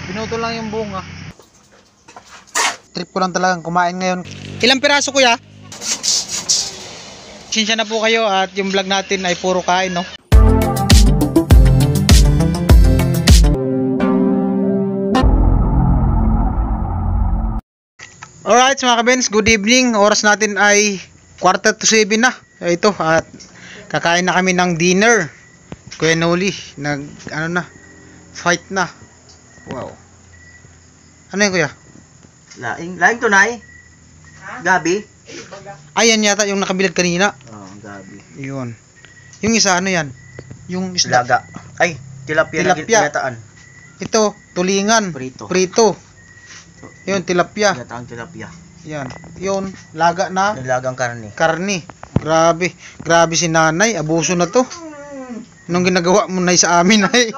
Pinuto lang yung bunga. Trip ko lang talagang kumain ngayon. Ilang piraso kuya? Sinsya na po kayo at yung vlog natin ay puro kain, no? Alright mga kabens, good evening. Oras natin ay 6:45 na. Ito at kakain na kami ng dinner. Kuya Noli, fight na. Wow. Ano yun kuya? Laing tunay? Gabi? Ayan yata yung nakabilad kanina. Gabi. Yun. Yung isa ano yan? Yung isda. Laga. Ay, tilapia. Ginataan. Ito, tulingan. Prito. Yun, tilapia. Ginataang tilapia. Yan. Yun, laga na. Nilagang karne. Grabe. Grabe si nanay. Abuso na to. Anong ginagawa mo na sa amin ay?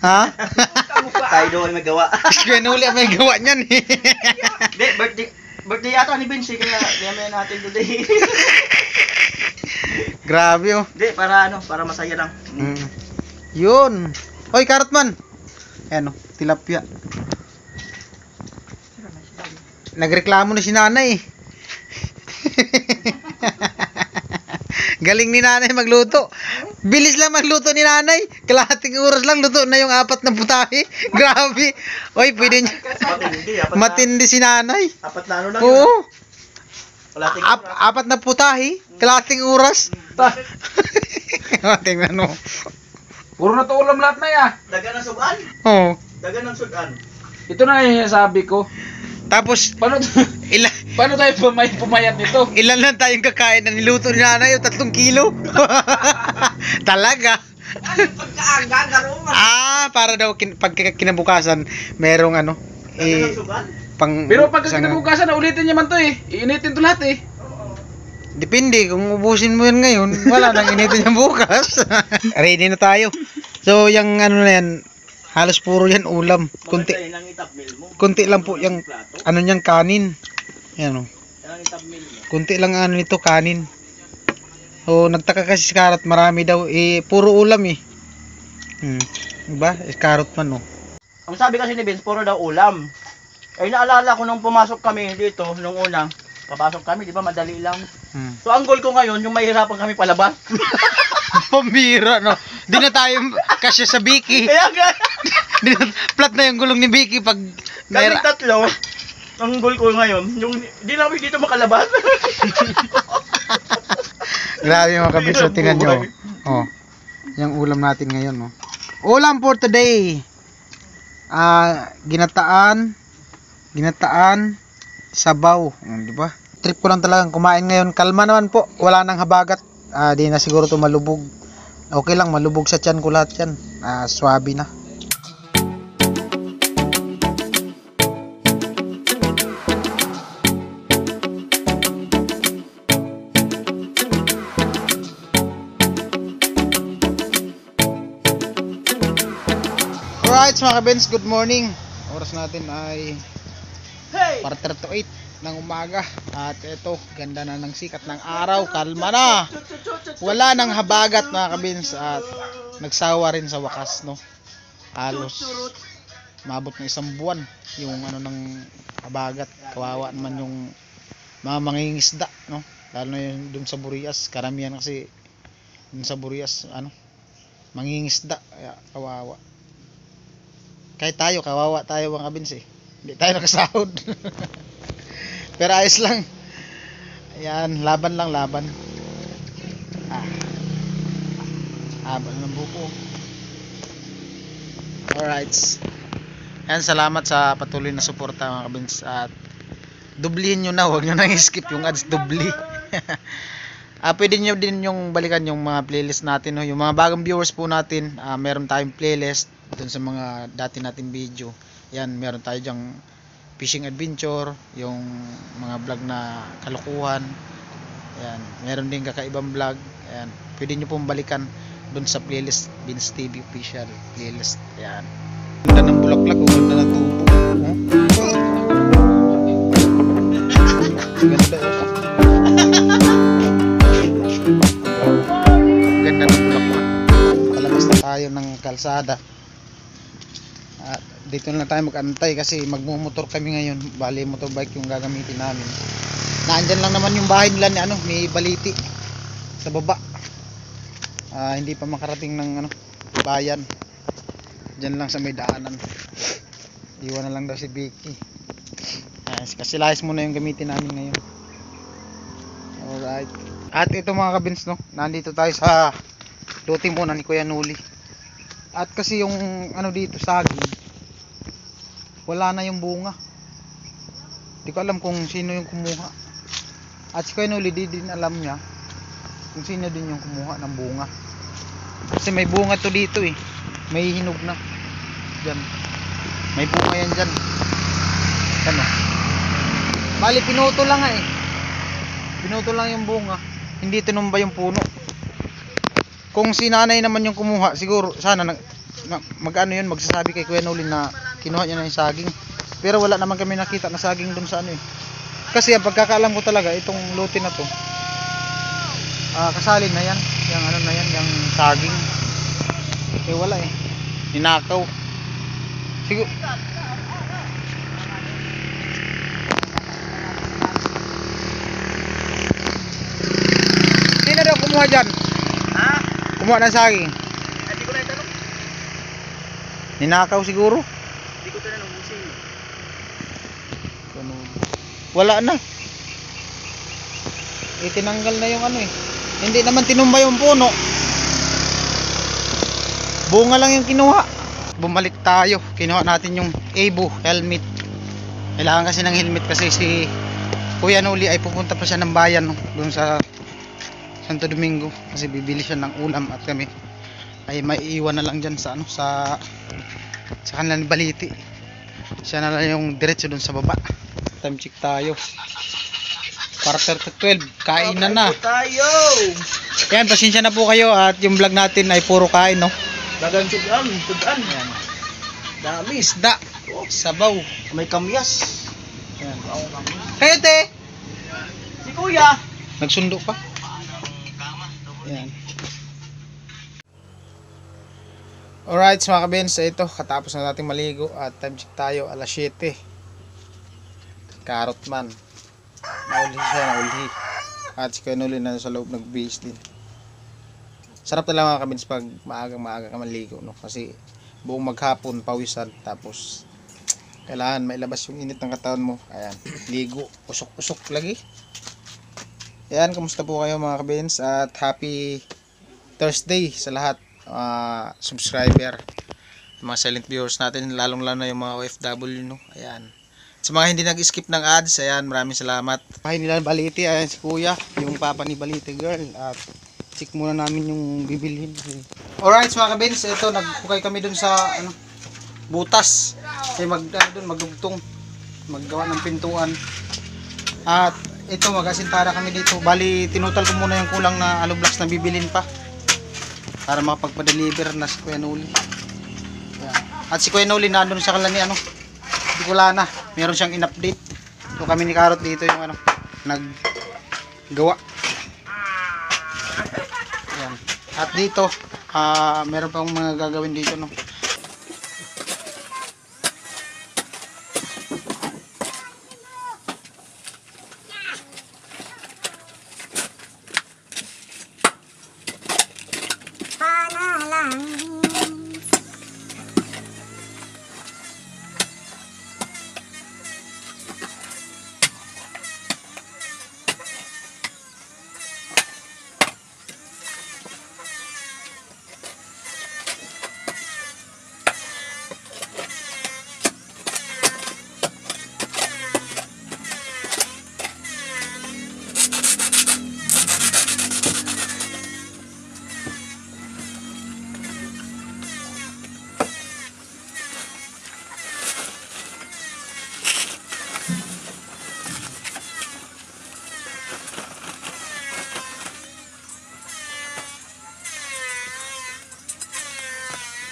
Ha? Tayo daw ay may gawa. Kaya nuli may gawa niyan eh. Hindi, birthday yata ni Vinci, kaya yaman natin today. Grabe oh. Hindi, para masaya lang. Yun. Hoy, Carrotman. Ayan oh, tilapia. Nagreklamo na si nanay. Galing ni nanay magluto. Bilis lang magluto ni nanay. Kalahating oras lang luto na yung 4 na putahe. Grabe. Oy, pwede niya. Matindi si nanay. 4 na ano lang. Oo. 4 na putahe. Kalahating oras. Tingnan mo. Puro na to ulam lahat na ya. Dagan ng sugan? Oo. Dagan ng sugan. Ito na yung sabi ko. Tapos, Paano tayo pumayat nito? ilan lang tayong kakain na niluto ni nanay? 3 kilo? Talaga? Para daw pag kinabukasan, merong Pero pag kinabukasan, ulitin niya man to eh. Iinitin to lahat eh. Depende, kung ubusin mo yan ngayon, wala nang initin yung bukas. Ready na tayo. So, yung na yan, halos puro yan ulam. Kunti lang po yung niyan kanin. Yan o. Kunti lang nito kanin. So, nagtaka kasi si Carrot, marami daw. Puro ulam eh. Diba? Carrot man o. Ang sabi kasi ni Vince, puro daw ulam. Naalala ko nung pumasok kami dito, nung una, papasok kami, di ba, madali lang. So, ang goal ko ngayon, yung mahirapan kami palabas. Pambira, no? Di na tayo kasi sa Vicky. Kaya nga. Flat na yung gulong ni Vicky pag Kami tatlo, ang goal ko ngayon, yung di namin dito makalabas. Grabe mga kabis, tingnan nyo. Oh, yung ulam natin ngayon, no? Ulam for today. Ginataan, sabaw, di ba? Trip ko lang talagang kumain ngayon. Kalma naman po, wala nang habagat. Di na siguro to malubog. Okay lang, malubog sa tiyan ko lahat yan. Swabe na. Alright mga kabens, good morning. Oras natin ay 4:08 ng umaga. At ito, ganda na ng sikat ng araw. Kalma na. Wala nang habagat mga kabens. At nagsawa rin sa wakas, no? Halos mabot ng 1 buwan yung ng habagat. Kawawa naman yung mga mangingisda, no? Lalo na yung dun sa Burias. Karamihan kasi dun sa Burias, mangingisda. Kaya kawawa. Kahit tayo, kawawa tayo mga kabens eh. Hindi tayo nakasahod. Pero ayos lang. Ayan, laban lang, laban. Haba ng buko. Alright. Ayan, salamat sa patuloy na suporta mga kabens. At dublihin nyo na, huwag nyo nang skip yung ads, dubli. Pwede nyo din yung balikan yung mga playlist natin, no? Yung mga bagong viewers po natin, meron tayong playlist dun sa mga dati nating video. Yan, meron tayo dyang fishing adventure, yung mga vlog na kalokohan. Ayan, meron din kakaibang vlog. Ayan, pwede nyo pong balikan dun sa playlist, Vince TV official playlist. Ayan, ganda ng bulaklak, ganda ng tubo. Ganda ganda ng bulaklak. Palabas na tayo ng kalsada. At dito na tayo mag-antay kasi magmumotor kami ngayon. Bali motorbike yung gagamitin namin. Naandyan lang naman yung bahay nila ni ano, ni Baliti sa baba. Hindi pa makarating ng ano, bayan. Diyan lang sa may daanan. Iwan na lang daw si Vicky. Kasi layas muna yung gamitin namin ngayon. Alright. At ito mga kabins, no, nandito tayo sa lote muna ni Kuya Noli. At kasi yung ano dito saging, wala na yung bunga. Hindi ko alam kung sino yung kumuha. At si Kuya Noli di din alam niya kung sino din yung kumuha ng bunga. Kasi may bunga to dito eh. May hinog na. Diyan. May bunga yan dyan. Ano? Bali pinuto lang eh. Pinuto lang yung bunga. Hindi tinumba yung puno. Kung si nanay naman yung kumuha, siguro sana mag-ano yun, magsasabi kay Kuya Noli na kinuha niya na yung saging. Pero wala naman kami nakita na saging dun sa ano eh. Kasi ang pagkakaalam ko talaga, itong lote na to, kasalin na yan. Yung ano na yan, yung saging. Eh wala eh. Ninakaw. Siguro. Sino daw kumuha dyan? Ha? Kumuha ng saging. Hindi ko na itanong. Ninakaw siguro. Hindi ko tanong kung sino. Wala na. Tinanggal na yung ano eh. Hindi naman tinumba yung puno. Bunga lang yung kinuha. Bumalik tayo. Kinuha natin yung Evo helmet. Kailangan kasi ng helmet kasi si Kuya Noli ay pupunta pa siya ng bayan, no? Doon sa Santo Domingo kasi bibili siya ng ulam at kami ay maiiwan na lang dyan sa ano, sa kanila ni Baliti. Siya na lang yung diretso doon sa baba. Time check tayo. Quarter to 12. Kainan na. Tayo! Yan, pasensya na po kayo at yung vlog natin ay puro kain, no? Dagang sudan. Yan. Dami. Isda. Sabaw. May kamyas. Yan. Kayo te. Si Kuya. Nagsundo pa. Yan. Alright mga kabens, ito katapos na nating maligo at time check tayo alas 7. Karot man. Nauli. At si Kuya Noli na sa loob nagbihis din. Sarap talaga mga kabens pag maaga ka maligo, no? Kasi buong maghapon pawisan tapos kailangan mailabas yung init ng katawan mo. Ayan, ligo, usok-usok lagi. Ayan, kamusta po kayo mga kabens at happy Thursday sa lahat. Subscriber, mga silent viewers natin, lalong lalo na yung mga OFW, no? Ayan. Sa mga hindi nag-skip ng ads, ayan, maraming salamat. Bahay nila Baliti, ayan si Kuya, yung papa ni Baliti girl. At check muna namin yung bibilhin. Alright mga kabens, ito nagpukay kami dun sa ano, butas. Kasi magdugtong, maggawa ng pintuan. At ito mag-asintara kami dito. Bali tinutal ko muna yung kulang na alublocks na bibilhin pa para makapagpa-deliver na si Kuya Noli. Ayan. At si Kuya Noli nandun sa kanila ni ano, hindi ko na, meron siyang in-update. So kami ni Karot dito yung ano, naggawa. Ayan. At dito meron pang mga gagawin dito, no.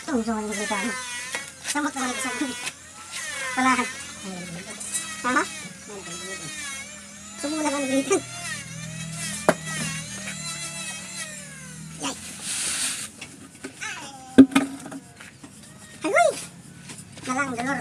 Gusto ko nilita mo. Samot na sa akin. Wala. Ha? Sumula ka nilitan. Yay! Agoy! Nalang, galor.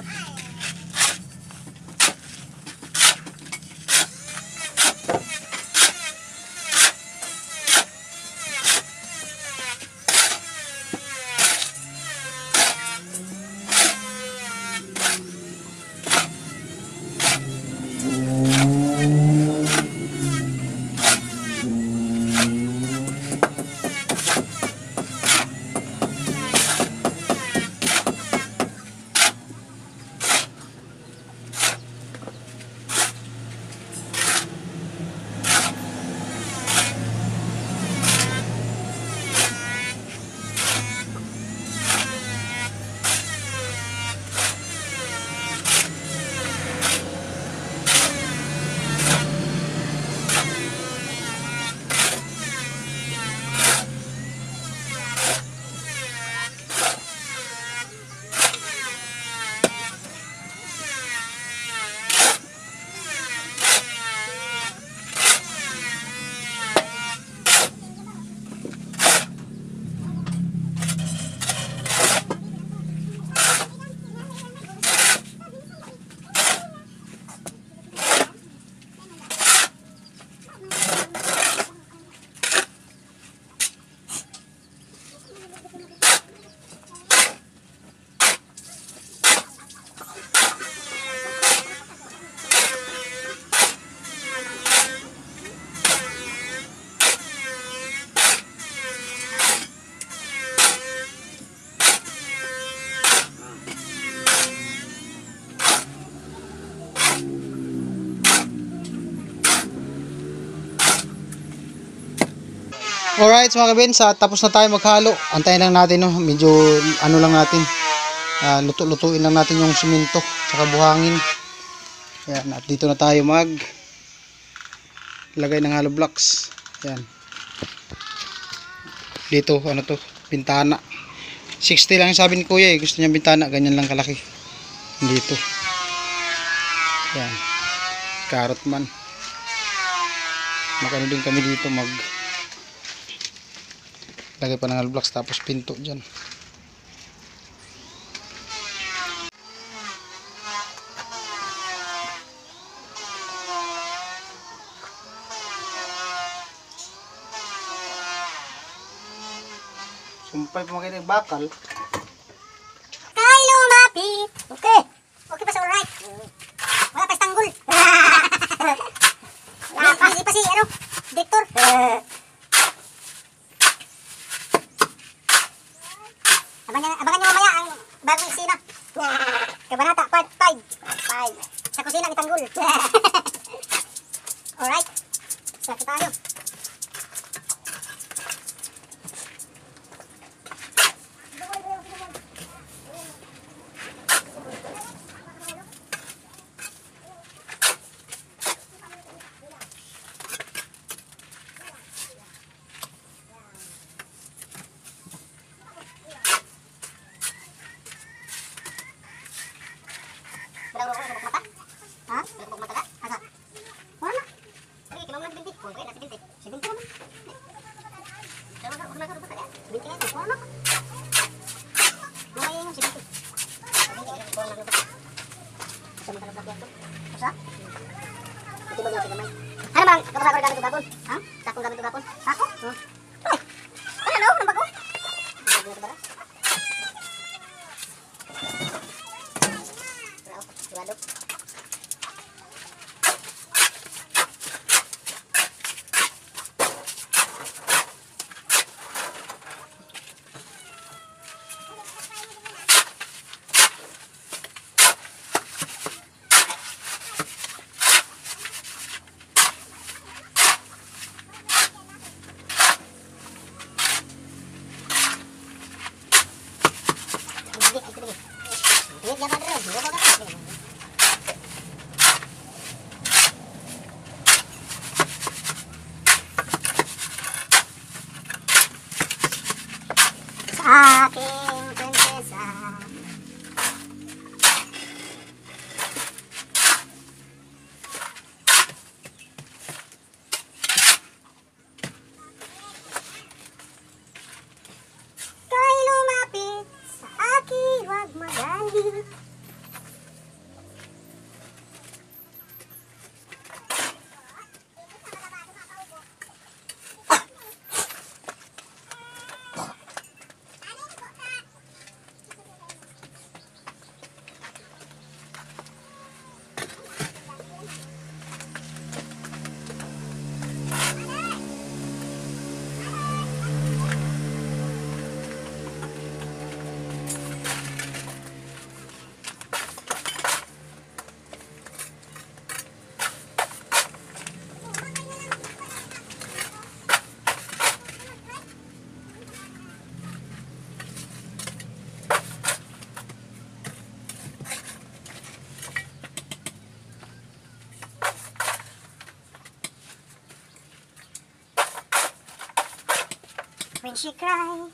Alright mga kabins, tapos na tayo maghalo. Antayin lang natin, no? Medyo ano lang natin. Luto-lutuin lang natin yung simento saka buhangin. Ayan, at dito na tayo mag lagay ng hollow blocks. Ayan. Dito, ano to? Bintana. 60 lang sabi ni kuya eh. Gusto niya bintana, ganyan lang kalaki. Dito. Ayan. Carrot man. Makano din kami dito mag lagay pa ng hollow blocks tapos pinto dyan. Sumpay pa mga bakal. Kay lumapit. Okay. Okay pa sa alright. Wala pa tanggol. Wala pa si ano? Victor. Abangan nyo mamaya ang bagong eksena. Kabanata part 5. Sa kusina ni Tanggol. Alright. Sakit tayo. Ha? Mata ka? Asa? Wala. Ay, kinong lang binti. Kung kaya nasa binti. Si binti naman. Sama ka, wala ka rin ba kaya? Binti nga ito. Wala. Lumay yung si binti. Si binti nga ito. Wala ka rin ba? Sama ka rin ba ito? Asa? Ito ba niya si gamay? Ano bang? Kapag ako gamit ko gapon? Ha? Sakong gamit ko gapon? Ako? Ay! Ano? Nambag ko? Nambag ko ba? Sigurado. Sa aking prinsesa. Kay lumapit sa akin, wag magalit. When she cries.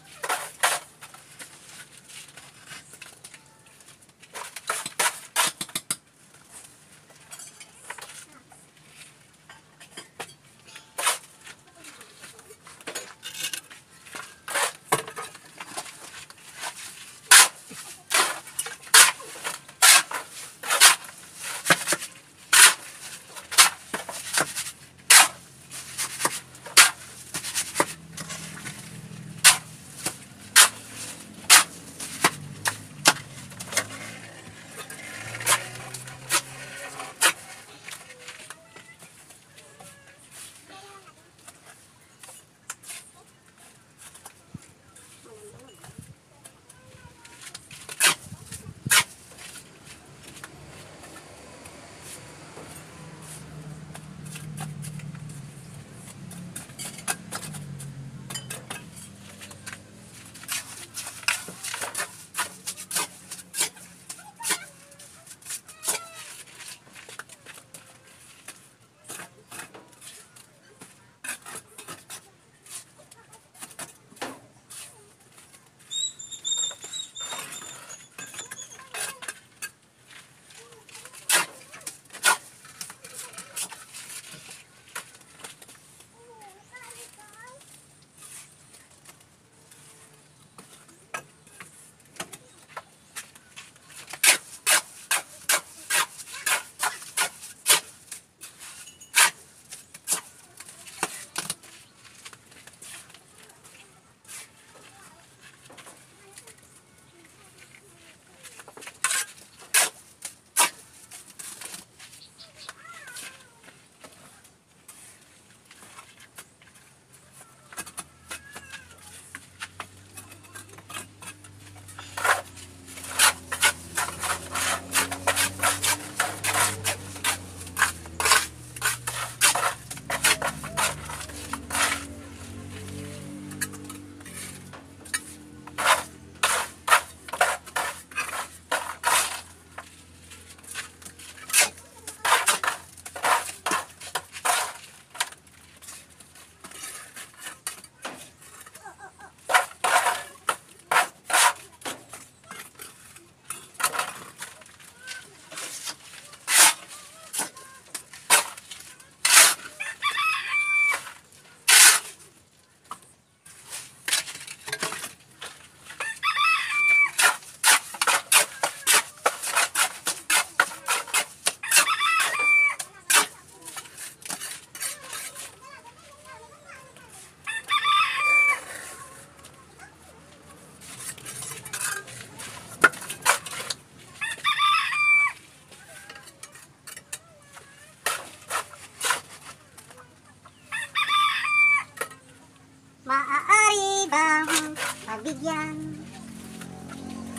yan.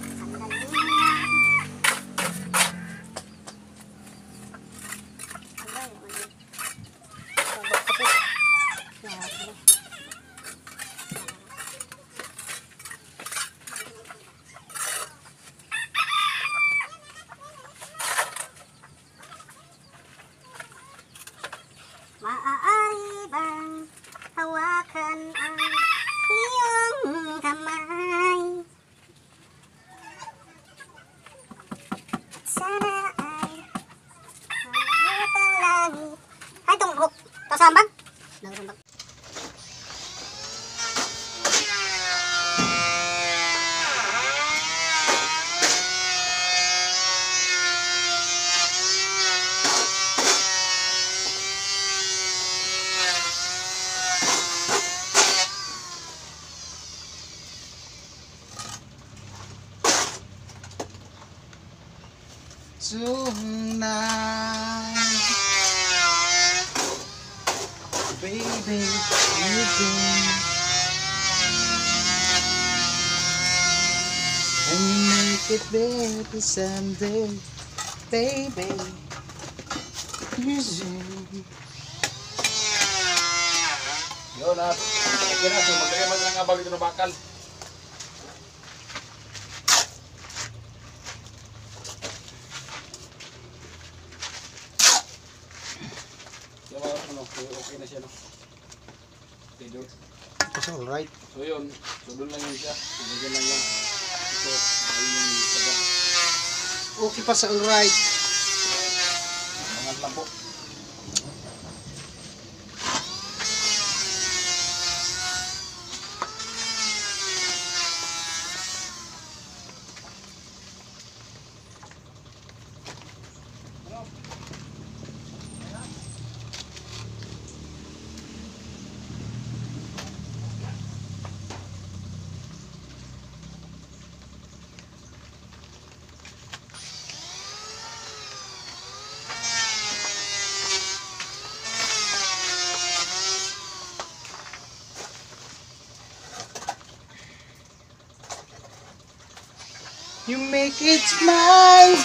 Sandali lang. Abay, wala. Maaari bang hawakan ang iyong kamay? Sana ay hanggang ang langit. Ay, itong hook. Pasambag? Nagsambag. Tonight, baby, you do. And you make it better someday, baby. You do. Yun at. Okay na. So magkaya man lang abal ito na bakal. Okay na siya, no? Okay, dude. It's alright. So yun, sunod lang yun siya. Sunod lang yan. Ito, ayun yung saga. Okay pa sa alright. Mga labo. You make it smile.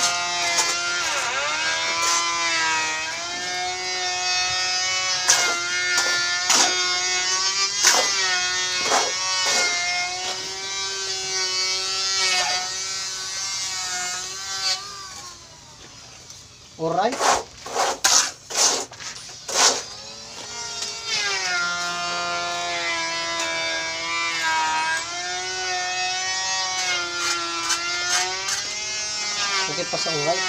Alright. Okay pa sa alright.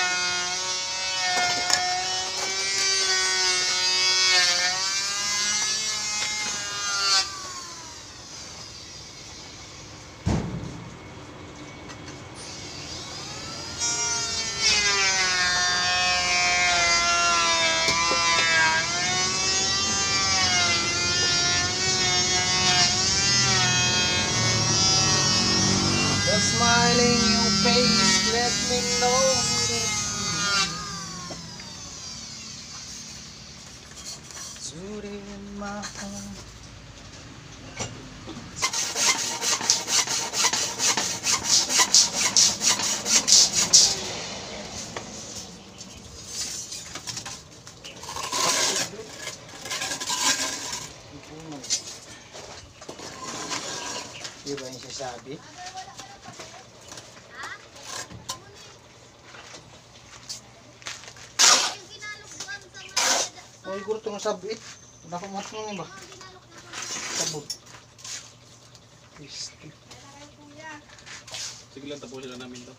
The smiling your face let me know that you're in my heart. Di ba yung sasabi? Oh, siguro itong sabit. Wala akong matulong ba? Sabot. Sige lang, tapusin lang namin to.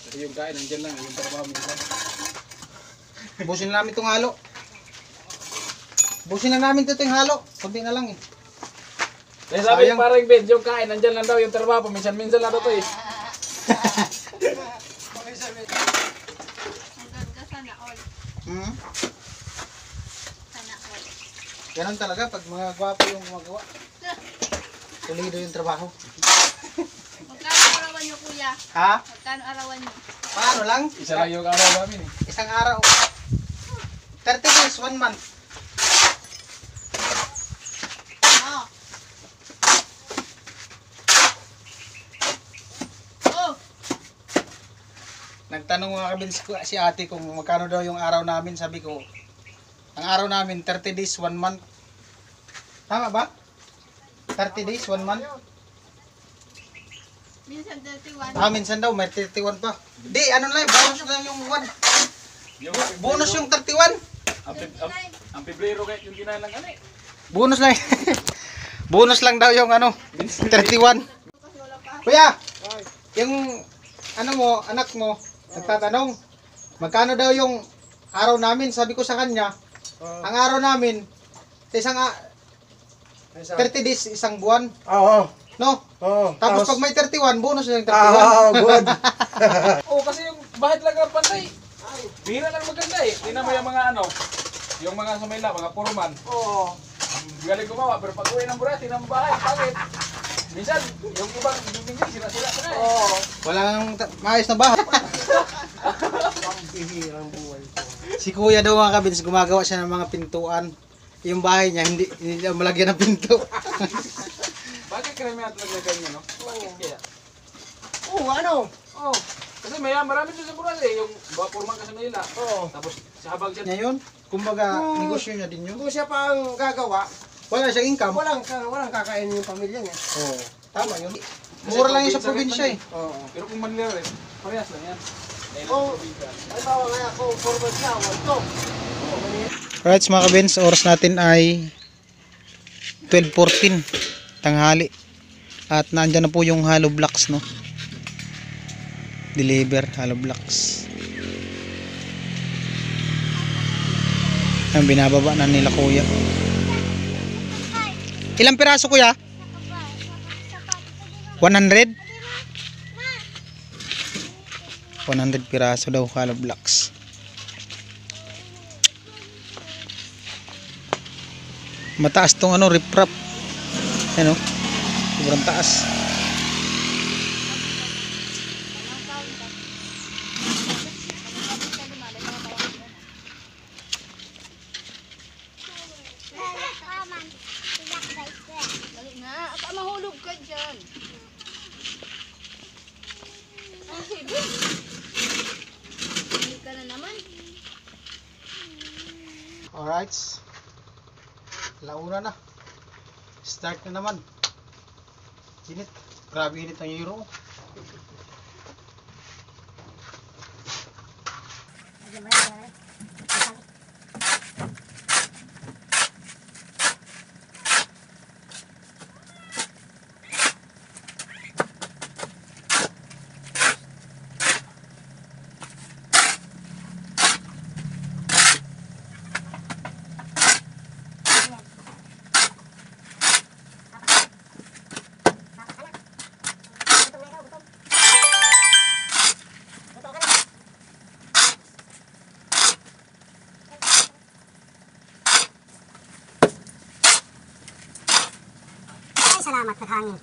Kasi yung kain, nandiyan lang. Yung trabaho mo isa. Busin na namin itong halo. Busin na namin ito yung halo. Kunti na lang eh. Kaya sabi Sayang. parang Ben, yung kain, nandiyan lang daw yung trabaho. Minsan-minsan lang daw to eh. Sana all. Hmm? Sana all. Ganon talaga pag mga gwapo yung gumagawa. Tulido yung trabaho. Magkano arawan nyo, kuya? Ha? Magkano arawan nyo? Paano lang? Isa lang yung araw namin eh. Isang araw. 30 days, 1 month. Oo. Nagtanong mga kabins si ate kung magkano daw yung araw namin. Sabi ko, ang araw namin 30 days, 1 month. Tama ba? 30 days, 1 month? Minsan 31. Minsan daw, may 31 pa. Di, ano lang, bonus lang yung 1. Bonus yung 31. Ang Pebrero kahit yung kinain lang ano eh. Bonus lang. Bonus lang daw yung ano, 31. Kuya, yung ano mo, anak mo, nagtatanong, magkano daw yung araw namin? Sabi ko sa kanya, ang araw namin, sa 30 days, isang buwan. Oo. No? Oo. Tapos pag may 31, bonus na yung 31. Good. Oo, kasi yung bahit lang ang panday. Bihira lang maganda eh. Tingnan mo yung mga ano, yung mga sa Mayla, mga puruman. Oo. Galing gumawa, pero pag uwi ng burati ng bahay, pangit. Minsan, yung ibang bibingin, sila-sila na eh. Oo. Walang maayos na bahay. Ang bihirang buhay ko. Si kuya daw mga kabins, gumagawa siya ng mga pintuan. Yung bahay niya, hindi daw malagyan ng pinto. Bakit karamihan talaga ganyan, no? Bakit kaya? Oo, ano? Oo. Kasi marami doon sa burati eh. Yung mga puruman ka sa Mayla. Oo. Tapos, sa habang siya, Ngayon, kumbaga, Hmm. negosyo niya din yun. Kung siya pa ang gagawa, Wala siyang income. walang kakainin yung pamilya niya. Oo. Tama yun. Mura lang yun sa probinsya eh. Oo. pero kung Manila rin, parehas lang yan. Dahil Oo. sa probinsya. Halimbawa nga ako, forward niya, walto. Alright mga kabins, oras natin ay 12:14 tanghali. At nandyan na po yung hollow blocks, no? Deliver hollow blocks. Ang binababa na nila kuya. Ilang piraso kuya? 100? 100 piraso daw hollow blocks. Mataas tong ano, riprap. Ano? Sobrang taas. Dali na. At mahulog ka dyan. Ang sibi. Hindi ka na naman. Alright. Launa na. Start na naman. Init. Grabe init ang euro. Ay, salamat sa hangin.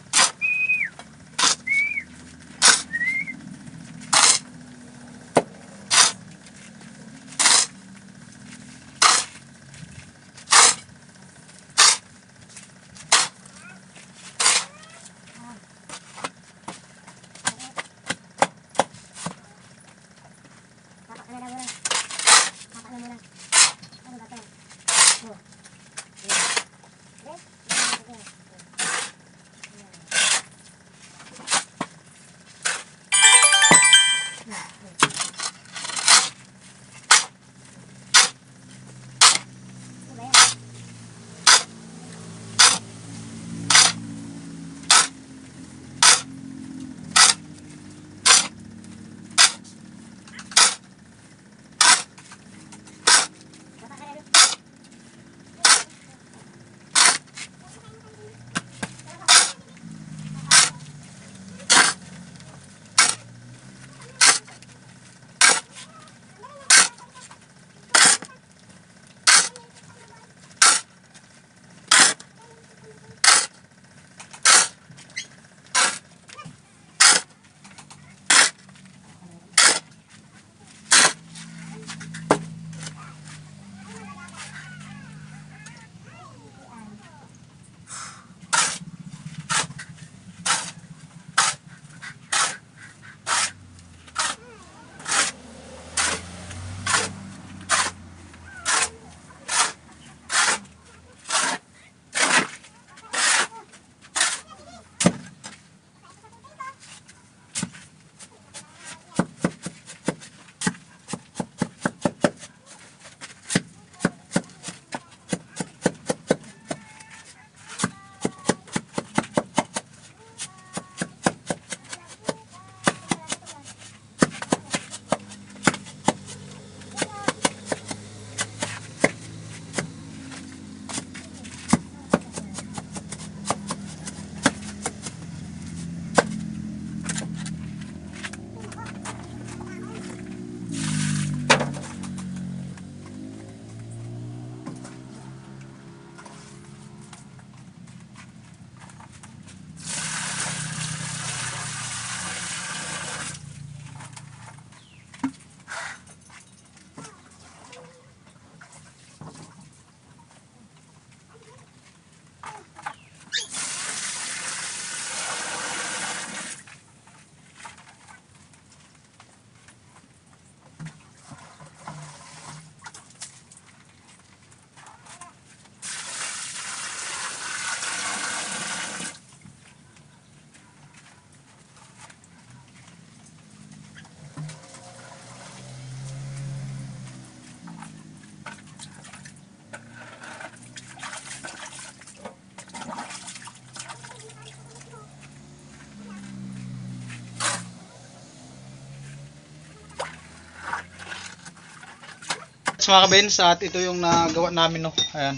mga kabens, at ito yung nagawa namin, no. Ayan,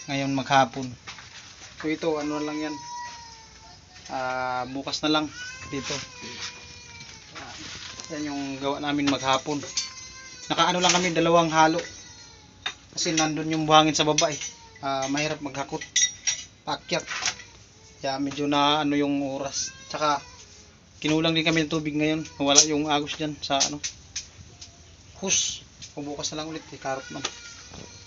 ngayon maghapon. So ito, ano lang yan. Bukas na lang dito. Yan yung gawa namin maghapon. Nakaano lang kami, 2 halo. Kasi nandun yung buhangin sa baba eh. Mahirap maghakot. Pakyat. Kaya medyo na ano yung oras. Tsaka kinulang din kami ng tubig ngayon. Wala yung agos dyan sa ano. Hus. Bukas na lang ulit eh. Karot man.